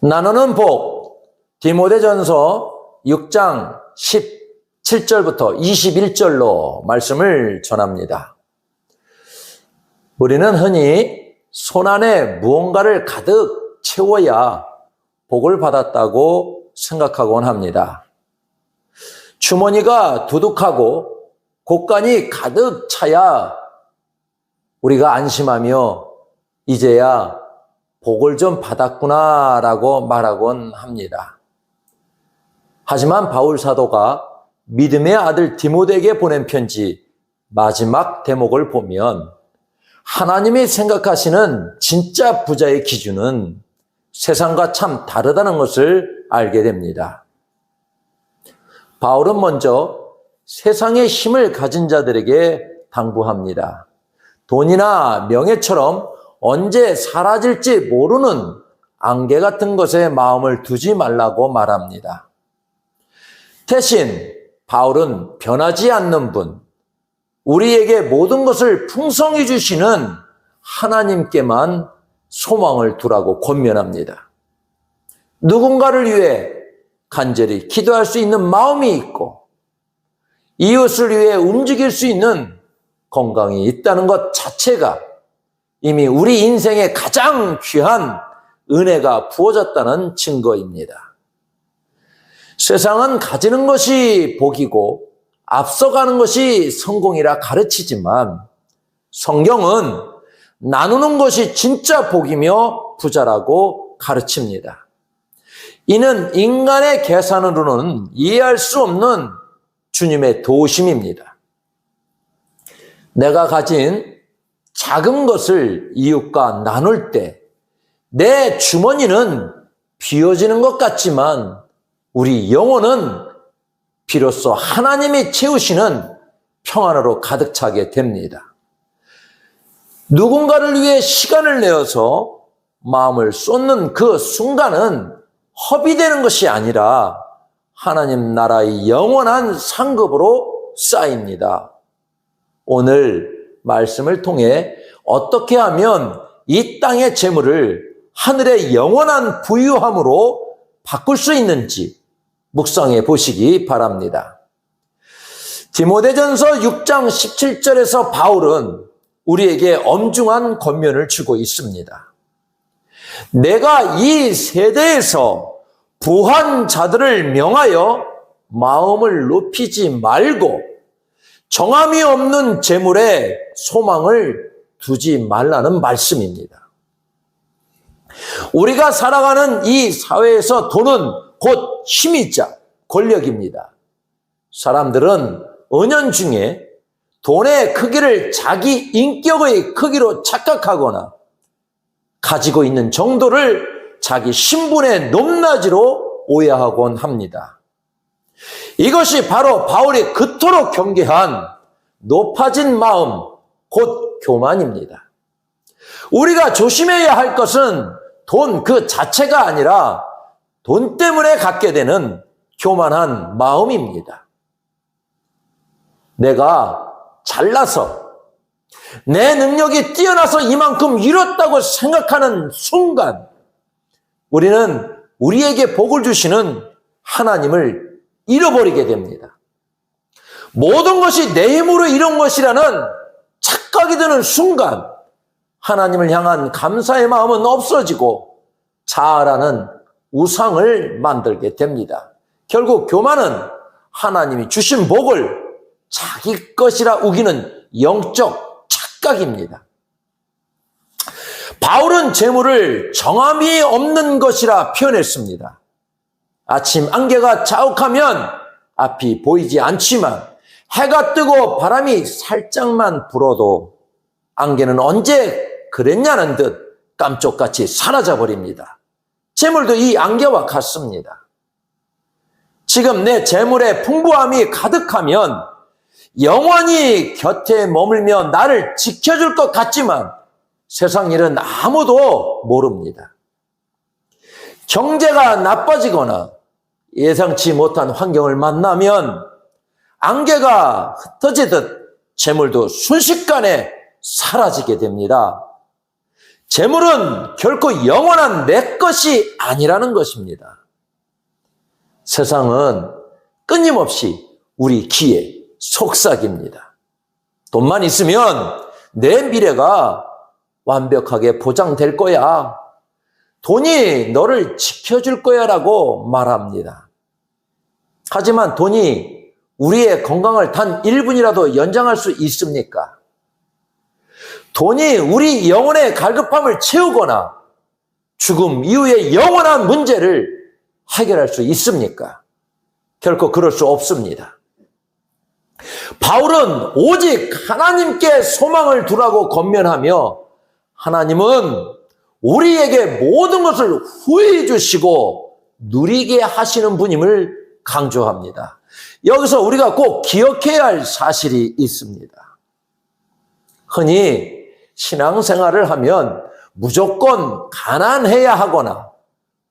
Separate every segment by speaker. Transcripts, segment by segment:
Speaker 1: 나누는 복, 디모데전서 6장 17절부터 21절로 말씀을 전합니다. 우리는 흔히 손안에 무언가를 가득 채워야 복을 받았다고 생각하곤 합니다. 주머니가 두둑하고 곳간이 가득 차야 우리가 안심하며 이제야 복을 좀 받았구나라고 말하곤 합니다. 하지만 바울 사도가 믿음의 아들 디모데에게 보낸 편지 마지막 대목을 보면 하나님이 생각하시는 진짜 부자의 기준은 세상과 참 다르다는 것을 알게 됩니다. 바울은 먼저 세상의 힘을 가진 자들에게 당부합니다. 돈이나 명예처럼 언제 사라질지 모르는 안개 같은 것에 마음을 두지 말라고 말합니다. 대신 바울은 변하지 않는 분, 우리에게 모든 것을 풍성히 주시는 하나님께만 소망을 두라고 권면합니다. 누군가를 위해 간절히 기도할 수 있는 마음이 있고 이웃을 위해 움직일 수 있는 건강이 있다는 것 자체가 이미 우리 인생에 가장 귀한 은혜가 부어졌다는 증거입니다. 세상은 가지는 것이 복이고 앞서가는 것이 성공이라 가르치지만 성경은 나누는 것이 진짜 복이며 부자라고 가르칩니다. 이는 인간의 계산으로는 이해할 수 없는 주님의 도우심입니다. 내가 가진 작은 것을 이웃과 나눌 때 내 주머니는 비어지는 것 같지만 우리 영혼은 비로소 하나님이 채우시는 평안으로 가득 차게 됩니다. 누군가를 위해 시간을 내어서 마음을 쏟는 그 순간은 허비되는 것이 아니라 하나님 나라의 영원한 상급으로 쌓입니다. 오늘 말씀을 통해 어떻게 하면 이 땅의 재물을 하늘의 영원한 부유함으로 바꿀 수 있는지 묵상해 보시기 바랍니다. 디모데전서 6장 17절에서 바울은 우리에게 엄중한 권면을 주고 있습니다. 내가 이 세대에서 부한 자들을 명하여 마음을 높이지 말고 정함이 없는 재물에 소망을 두지 말라는 말씀입니다. 우리가 살아가는 이 사회에서 돈은 곧 힘이자 권력입니다. 사람들은 은연중에 돈의 크기를 자기 인격의 크기로 착각하거나 가지고 있는 정도를 자기 신분의 높낮이로 오해하곤 합니다. 이것이 바로 바울이 그토록 경계한 높아진 마음, 곧 교만입니다. 우리가 조심해야 할 것은 돈 그 자체가 아니라 돈 때문에 갖게 되는 교만한 마음입니다. 내가 잘나서 내 능력이 뛰어나서 이만큼 이뤘다고 생각하는 순간 우리는 우리에게 복을 주시는 하나님을 잃어버리게 됩니다. 모든 것이 내 힘으로 이룬 것이라는 착각이 드는 순간 하나님을 향한 감사의 마음은 없어지고 자아라는 우상을 만들게 됩니다. 결국 교만은 하나님이 주신 복을 자기 것이라 우기는 영적 착각입니다. 바울은 재물을 정함이 없는 것이라 표현했습니다. 아침 안개가 자욱하면 앞이 보이지 않지만 해가 뜨고 바람이 살짝만 불어도 안개는 언제 그랬냐는 듯 깜짝같이 사라져 버립니다. 재물도 이 안개와 같습니다. 지금 내 재물에 풍부함이 가득하면 영원히 곁에 머물며 나를 지켜줄 것 같지만 세상 일은 아무도 모릅니다. 경제가 나빠지거나 예상치 못한 환경을 만나면 안개가 흩어지듯 재물도 순식간에 사라지게 됩니다. 재물은 결코 영원한 내 것이 아니라는 것입니다. 세상은 끊임없이 우리 귀에 속삭입니다. 돈만 있으면 내 미래가 완벽하게 보장될 거야. 돈이 너를 지켜줄 거야 라고 말합니다. 하지만 돈이 우리의 건강을 단 1분이라도 연장할 수 있습니까? 돈이 우리 영혼의 갈급함을 채우거나 죽음 이후의 영원한 문제를 해결할 수 있습니까? 결코 그럴 수 없습니다. 바울은 오직 하나님께 소망을 두라고 권면하며 하나님은 우리에게 모든 것을 후회해 주시고 누리게 하시는 분임을 강조합니다. 여기서 우리가 꼭 기억해야 할 사실이 있습니다. 흔히 신앙생활을 하면 무조건 가난해야 하거나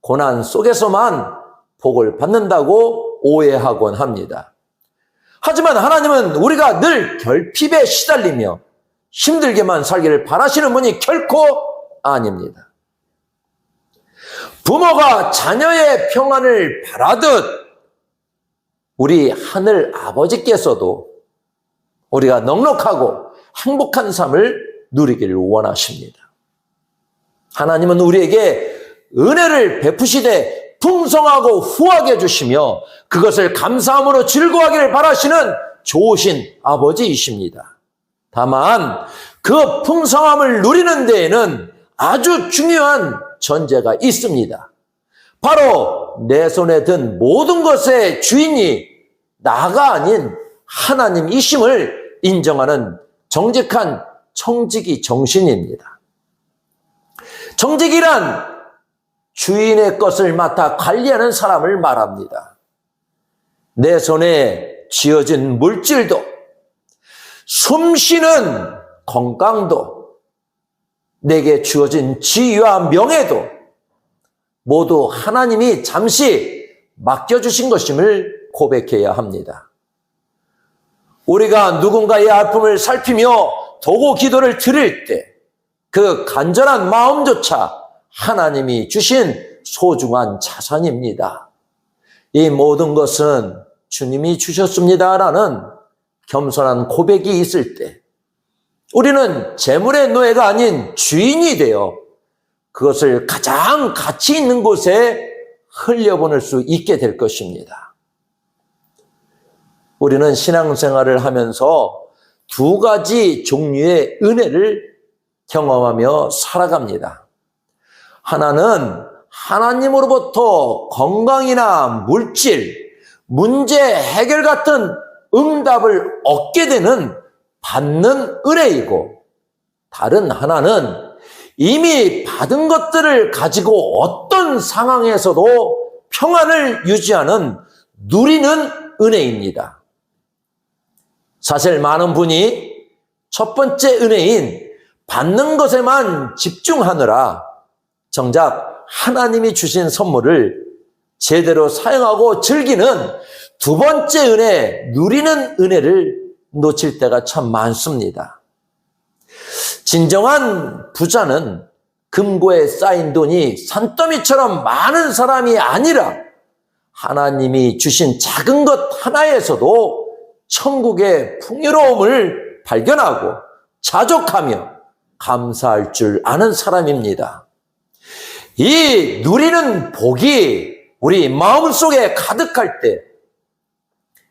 Speaker 1: 고난 속에서만 복을 받는다고 오해하곤 합니다. 하지만 하나님은 우리가 늘 결핍에 시달리며 힘들게만 살기를 바라시는 분이 결코 아닙니다. 부모가 자녀의 평안을 바라듯 우리 하늘 아버지께서도 우리가 넉넉하고 행복한 삶을 누리기를 원하십니다. 하나님은 우리에게 은혜를 베푸시되 풍성하고 후하게 주시며 그것을 감사함으로 즐거워하기를 바라시는 좋으신 아버지이십니다. 다만 그 풍성함을 누리는 데에는 아주 중요한 전제가 있습니다. 바로 내 손에 든 모든 것의 주인이 나가 아닌 하나님이심을 인정하는 정직한 청지기 정신입니다. 정직이란 주인의 것을 맡아 관리하는 사람을 말합니다. 내 손에 쥐어진 물질도, 숨쉬는 건강도, 내게 주어진 지위와 명예도 모두 하나님이 잠시 맡겨주신 것임을 고백해야 합니다. 우리가 누군가의 아픔을 살피며 도고 기도를 드릴 때 그 간절한 마음조차 하나님이 주신 소중한 자산입니다. 이 모든 것은 주님이 주셨습니다라는 겸손한 고백이 있을 때 우리는 재물의 노예가 아닌 주인이 되어 그것을 가장 가치 있는 곳에 흘려보낼 수 있게 될 것입니다. 우리는 신앙생활을 하면서 두 가지 종류의 은혜를 경험하며 살아갑니다. 하나는 하나님으로부터 건강이나 물질, 문제 해결 같은 응답을 얻게 되는 받는 은혜이고, 다른 하나는 이미 받은 것들을 가지고 어떤 상황에서도 평안을 유지하는 누리는 은혜입니다. 사실 많은 분이 첫 번째 은혜인 받는 것에만 집중하느라 정작 하나님이 주신 선물을 제대로 사용하고 즐기는 두 번째 은혜, 누리는 은혜를 놓칠 때가 참 많습니다. 진정한 부자는 금고에 쌓인 돈이 산더미처럼 많은 사람이 아니라 하나님이 주신 작은 것 하나에서도 천국의 풍요로움을 발견하고 자족하며 감사할 줄 아는 사람입니다. 이 누리는 복이 우리 마음속에 가득할 때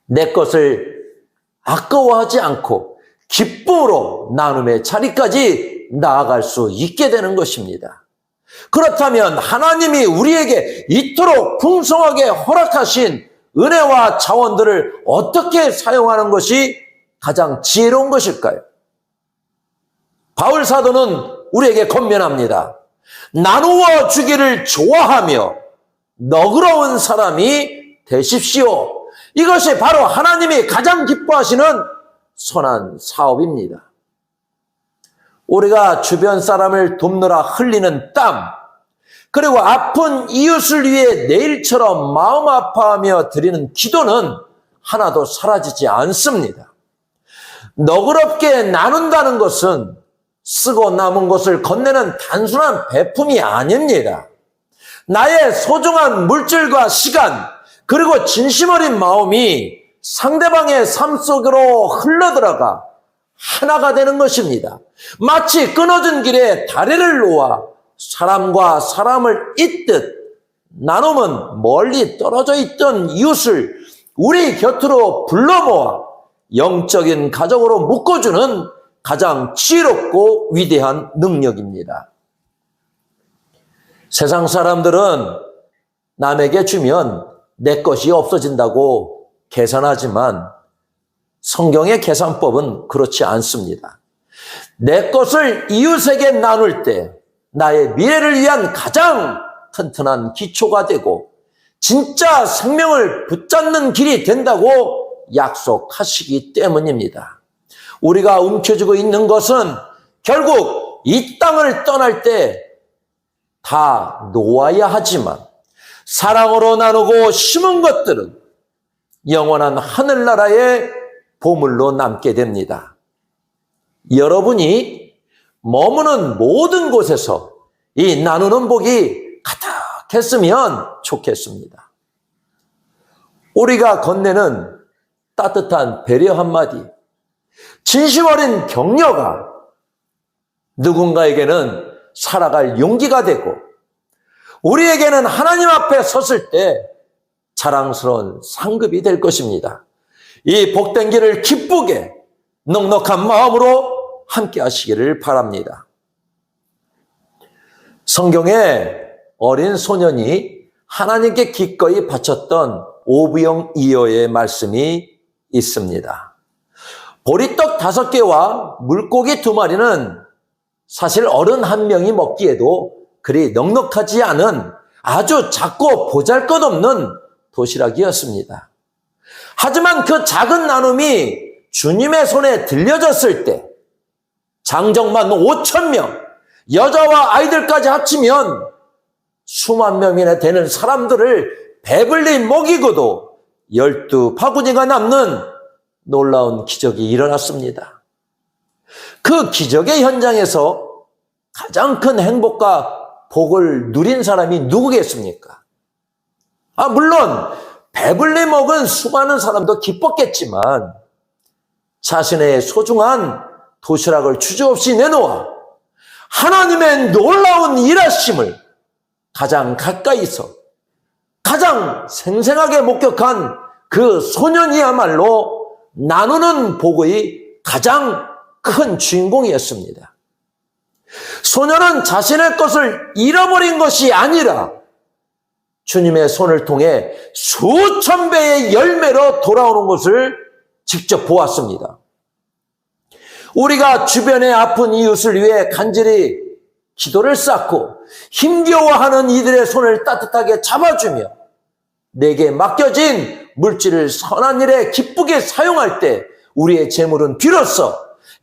Speaker 1: 내 것을 아까워하지 않고 기쁨으로 나눔의 자리까지 나아갈 수 있게 되는 것입니다. 그렇다면 하나님이 우리에게 이토록 풍성하게 허락하신 은혜와 자원들을 어떻게 사용하는 것이 가장 지혜로운 것일까요? 바울 사도는 우리에게 권면합니다. 나누어 주기를 좋아하며 너그러운 사람이 되십시오. 이것이 바로 하나님이 가장 기뻐하시는 선한 사업입니다. 우리가 주변 사람을 돕느라 흘리는 땀, 그리고 아픈 이웃을 위해 내일처럼 마음 아파하며 드리는 기도는 하나도 사라지지 않습니다. 너그럽게 나눈다는 것은 쓰고 남은 것을 건네는 단순한 베품이 아닙니다. 나의 소중한 물질과 시간, 그리고 진심 어린 마음이 상대방의 삶 속으로 흘러들어가 하나가 되는 것입니다. 마치 끊어진 길에 다리를 놓아 사람과 사람을 잇듯 나눔은 멀리 떨어져 있던 이웃을 우리 곁으로 불러 모아 영적인 가족으로 묶어주는 가장 지혜롭고 위대한 능력입니다. 세상 사람들은 남에게 주면 내 것이 없어진다고 계산하지만 성경의 계산법은 그렇지 않습니다. 내 것을 이웃에게 나눌 때 나의 미래를 위한 가장 튼튼한 기초가 되고 진짜 생명을 붙잡는 길이 된다고 약속하시기 때문입니다. 우리가 움켜쥐고 있는 것은 결국 이 땅을 떠날 때 다 놓아야 하지만 사랑으로 나누고 심은 것들은 영원한 하늘나라의 보물로 남게 됩니다. 여러분이 머무는 모든 곳에서 이 나누는 복이 가득했으면 좋겠습니다. 우리가 건네는 따뜻한 배려 한마디, 진심 어린 격려가 누군가에게는 살아갈 용기가 되고 우리에게는 하나님 앞에 섰을 때 자랑스러운 상급이 될 것입니다. 이 복된 길을 기쁘게 넉넉한 마음으로 함께 하시기를 바랍니다. 성경에 어린 소년이 하나님께 기꺼이 바쳤던 오부영 이어의 말씀이 있습니다. 보리떡 5개와 물고기 2마리는 사실 어른 한 명이 먹기에도 그리 넉넉하지 않은 아주 작고 보잘것없는 도시락이었습니다. 하지만 그 작은 나눔이 주님의 손에 들려졌을 때 장정만 5,000명, 여자와 아이들까지 합치면 수만 명이나 되는 사람들을 배불리 먹이고도 12바구니가 남는 놀라운 기적이 일어났습니다. 그 기적의 현장에서 가장 큰 행복과 복을 누린 사람이 누구겠습니까? 물론 배불리 먹은 수많은 사람도 기뻤겠지만 자신의 소중한 도시락을 주저없이 내놓아 하나님의 놀라운 일하심을 가장 가까이서 가장 생생하게 목격한 그 소년이야말로 나누는 복의 가장 큰 주인공이었습니다. 소년은 자신의 것을 잃어버린 것이 아니라 주님의 손을 통해 수천 배의 열매로 돌아오는 것을 직접 보았습니다. 우리가 주변의 아픈 이웃을 위해 간절히 기도를 쌓고 힘겨워하는 이들의 손을 따뜻하게 잡아주며 내게 맡겨진 물질을 선한 일에 기쁘게 사용할 때 우리의 재물은 비로소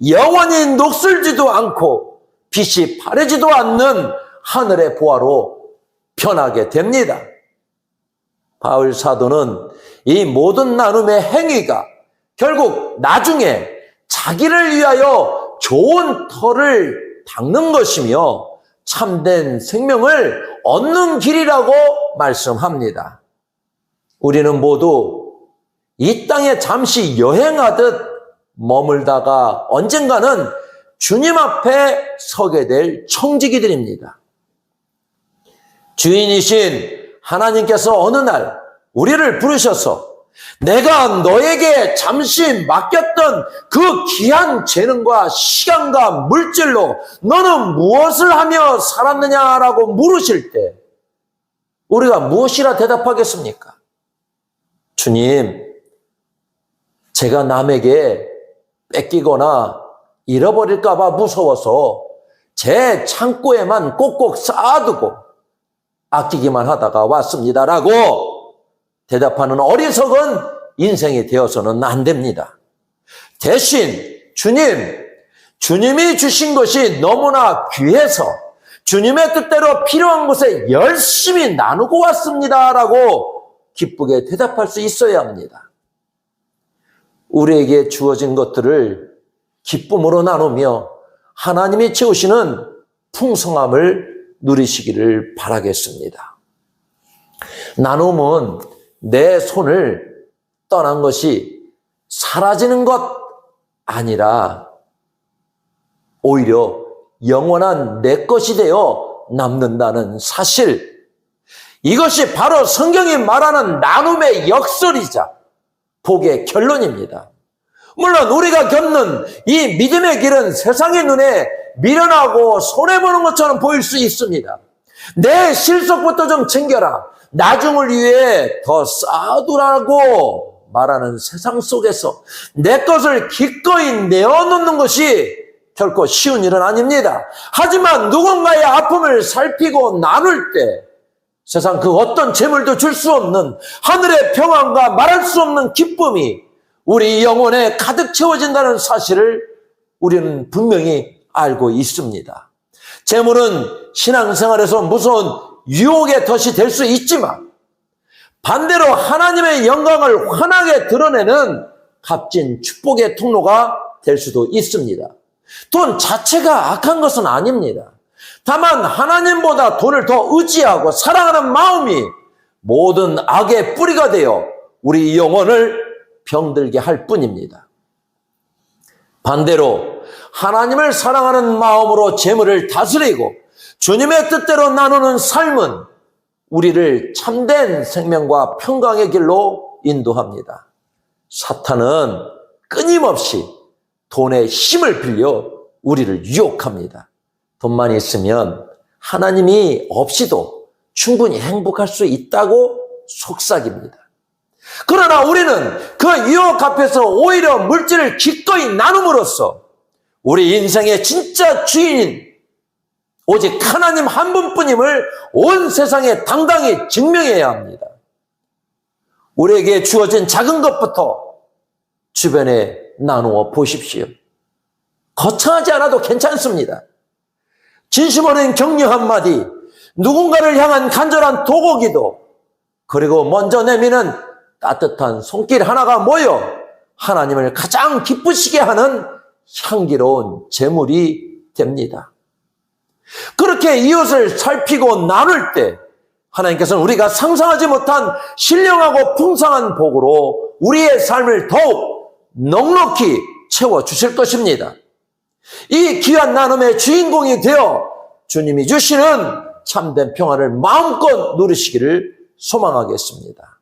Speaker 1: 영원히 녹슬지도 않고 빛이 바래지도 않는 하늘의 보화로 변하게 됩니다. 바울 사도는 이 모든 나눔의 행위가 결국 나중에 자기를 위하여 좋은 터를 닦는 것이며 참된 생명을 얻는 길이라고 말씀합니다. 우리는 모두 이 땅에 잠시 여행하듯 머물다가 언젠가는 주님 앞에 서게 될 청지기들입니다. 주인이신 하나님께서 어느 날 우리를 부르셔서 내가 너에게 잠시 맡겼던 그 귀한 재능과 시간과 물질로 너는 무엇을 하며 살았느냐라고 물으실 때 우리가 무엇이라 대답하겠습니까? 주님, 제가 남에게 뺏기거나 잃어버릴까 봐 무서워서 제 창고에만 꼭꼭 쌓아두고 아끼기만 하다가 왔습니다라고 대답하는 어리석은 인생이 되어서는 안 됩니다. 대신 주님이 주신 것이 너무나 귀해서 주님의 뜻대로 필요한 곳에 열심히 나누고 왔습니다라고 기쁘게 대답할 수 있어야 합니다. 우리에게 주어진 것들을 기쁨으로 나누며 하나님이 채우시는 풍성함을 누리시기를 바라겠습니다. 나눔은 내 손을 떠난 것이 사라지는 것 아니라 오히려 영원한 내 것이 되어 남는다는 사실, 이것이 바로 성경이 말하는 나눔의 역설이자 복의 결론입니다. 물론 우리가 겪는 이 믿음의 길은 세상의 눈에 미련하고 손해보는 것처럼 보일 수 있습니다. 내 실속부터 좀 챙겨라, 나중을 위해 더 쌓아두라고 말하는 세상 속에서 내 것을 기꺼이 내어놓는 것이 결코 쉬운 일은 아닙니다. 하지만 누군가의 아픔을 살피고 나눌 때 세상 그 어떤 재물도 줄 수 없는 하늘의 평안과 말할 수 없는 기쁨이 우리 영혼에 가득 채워진다는 사실을 우리는 분명히 알고 있습니다. 재물은 신앙생활에서 무서운 유혹의 덫이 될 수 있지만 반대로 하나님의 영광을 환하게 드러내는 값진 축복의 통로가 될 수도 있습니다. 돈 자체가 악한 것은 아닙니다. 다만 하나님보다 돈을 더 의지하고 사랑하는 마음이 모든 악의 뿌리가 되어 우리 영혼을 병들게 할 뿐입니다. 반대로 하나님을 사랑하는 마음으로 재물을 다스리고 주님의 뜻대로 나누는 삶은 우리를 참된 생명과 평강의 길로 인도합니다. 사탄은 끊임없이 돈의 힘을 빌려 우리를 유혹합니다. 돈만 있으면 하나님이 없이도 충분히 행복할 수 있다고 속삭입니다. 그러나 우리는 그 유혹 앞에서 오히려 물질을 기꺼이 나눔으로써 우리 인생의 진짜 주인인 오직 하나님 한 분뿐임을 온 세상에 당당히 증명해야 합니다. 우리에게 주어진 작은 것부터 주변에 나누어 보십시오. 거창하지 않아도 괜찮습니다. 진심 어린 격려 한마디, 누군가를 향한 간절한 도고기도, 그리고 먼저 내미는 따뜻한 손길 하나가 모여 하나님을 가장 기쁘시게 하는 향기로운 제물이 됩니다. 그렇게 이웃을 살피고 나눌 때 하나님께서는 우리가 상상하지 못한 신령하고 풍성한 복으로 우리의 삶을 더욱 넉넉히 채워주실 것입니다. 이 귀한 나눔의 주인공이 되어 주님이 주시는 참된 평화를 마음껏 누리시기를 소망하겠습니다.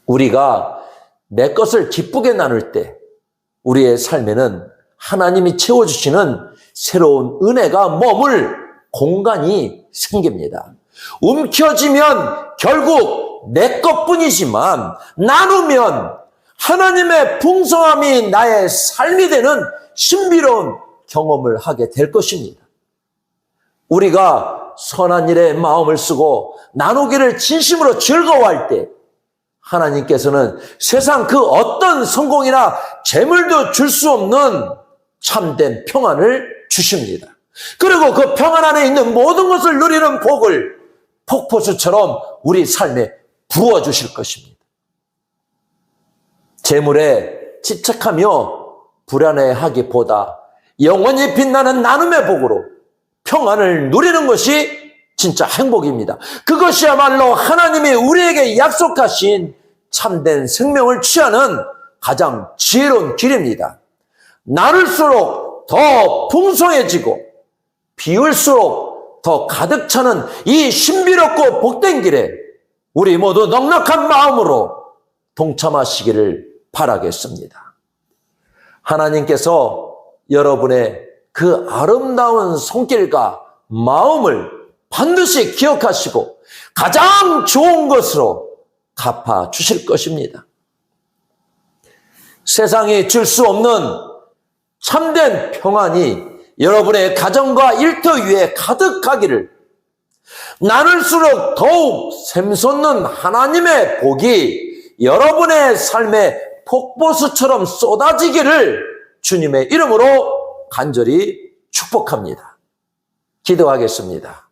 Speaker 1: 우리가 내 것을 기쁘게 나눌 때 우리의 삶에는 하나님이 채워주시는 새로운 은혜가 머물 공간이 생깁니다. 움켜쥐면 결국 내 것뿐이지만 나누면 하나님의 풍성함이 나의 삶이 되는 신비로운 경험을 하게 될 것입니다. 우리가 선한 일에 마음을 쓰고 나누기를 진심으로 즐거워할 때 하나님께서는 세상 그 어떤 성공이나 재물도 줄 수 없는 참된 평안을 주십니다. 그리고 그 평안 안에 있는 모든 것을 누리는 복을 폭포수처럼 우리 삶에 부어주실 것입니다. 재물에 집착하며 불안해하기보다 영원히 빛나는 나눔의 복으로 평안을 누리는 것이 진짜 행복입니다. 그것이야말로 하나님이 우리에게 약속하신 참된 생명을 취하는 가장 지혜로운 길입니다. 나눌수록 더 풍성해지고 비울수록 더 가득 차는 이 신비롭고 복된 길에 우리 모두 넉넉한 마음으로 동참하시기를 바라겠습니다. 하나님께서 여러분의 그 아름다운 손길과 마음을 반드시 기억하시고 가장 좋은 것으로 갚아 주실 것입니다. 세상이 줄 수 없는 참된 평안이 여러분의 가정과 일터 위에 가득하기를, 나눌수록 더욱 샘솟는 하나님의 복이 여러분의 삶에 폭포수처럼 쏟아지기를 주님의 이름으로 간절히 축복합니다. 기도하겠습니다.